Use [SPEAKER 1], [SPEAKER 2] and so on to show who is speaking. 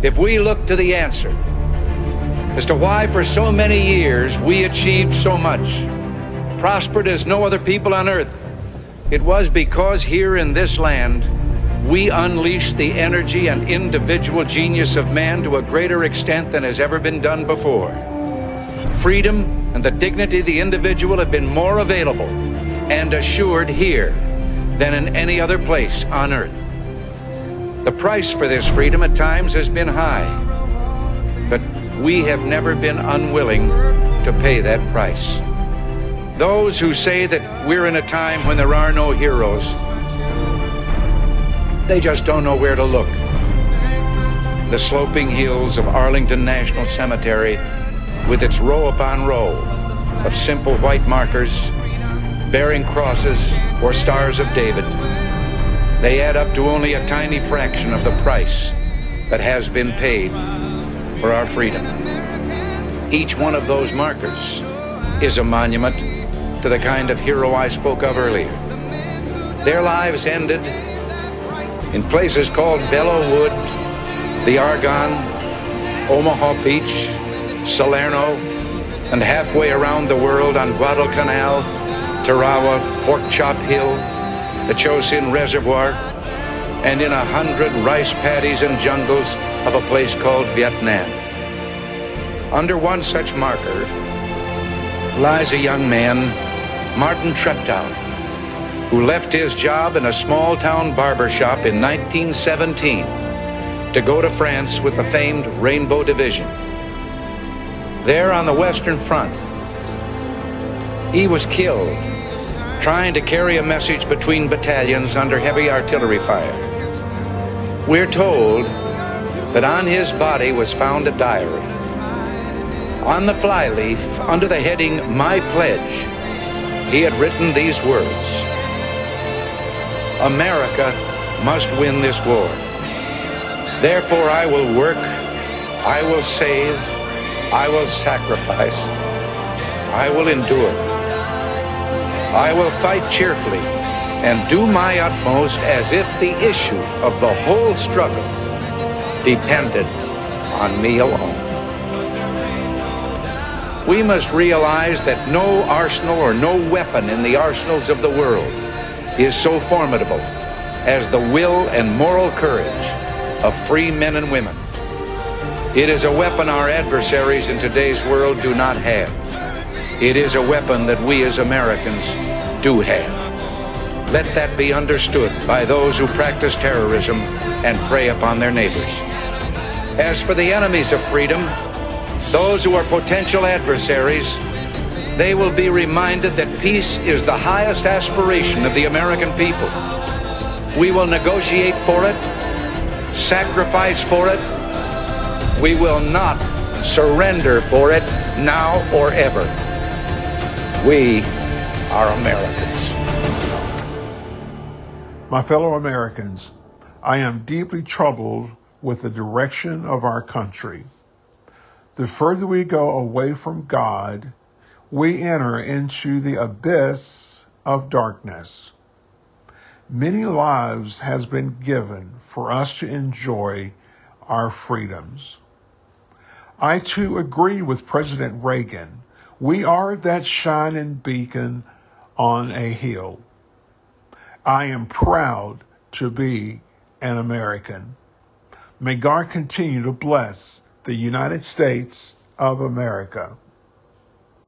[SPEAKER 1] if we look to the answer as to why for so many years we achieved so much, prospered as no other people on earth, it was because here in this land we unleashed the energy and individual genius of man to a greater extent than has ever been done before. Freedom and the dignity of the individual have been more available and assured here than in any other place on earth. The price for this freedom at times has been high, but we have never been unwilling to pay that price. Those who say that we're in a time when there are no heroes, they just don't know where to look. The sloping hills of Arlington National Cemetery, with its row upon row of simple white markers bearing crosses or stars of David, they add up to only a tiny fraction of the price that has been paid for our freedom. Each one of those markers is a monument to the kind of hero I spoke of earlier. Their lives ended in places called Belleau Wood, the Argonne, Omaha Beach, Salerno, and halfway around the world on Guadalcanal, Tarawa, Pork Chop Hill, the Chosin Reservoir, and in 100 rice paddies and jungles of a place called Vietnam. Under one such marker lies a young man, Martin Treptow, who left his job in a small-town barber shop in 1917 to go to France with the famed Rainbow Division. There on the Western Front, he was killed trying to carry a message between battalions under heavy artillery fire. We're told that on his body was found a diary. On the flyleaf, under the heading, My Pledge, he had written these words: America must win this war. Therefore I will work, I will save, I will sacrifice, I will endure. I will fight cheerfully and do my utmost as if the issue of the whole struggle depended on me alone. We must realize that no arsenal or no weapon in the arsenals of the world is so formidable as the will and moral courage of free men and women. It is a weapon our adversaries in today's world do not have. It is a weapon that we as Americans do have. Let that be understood by those who practice terrorism and prey upon their neighbors. As for the enemies of freedom, those who are potential adversaries, they will be reminded that peace is the highest aspiration of the American people. We will negotiate for it, sacrifice for it. We will not surrender for it now or ever. We are Americans.
[SPEAKER 2] My fellow Americans, I am deeply troubled with the direction of our country. The further we go away from God, we enter into the abyss of darkness. Many lives has been given for us to enjoy our freedoms. I too agree with President Reagan. We are that shining beacon on a hill. I am proud to be an American. May God continue to bless the United States of America.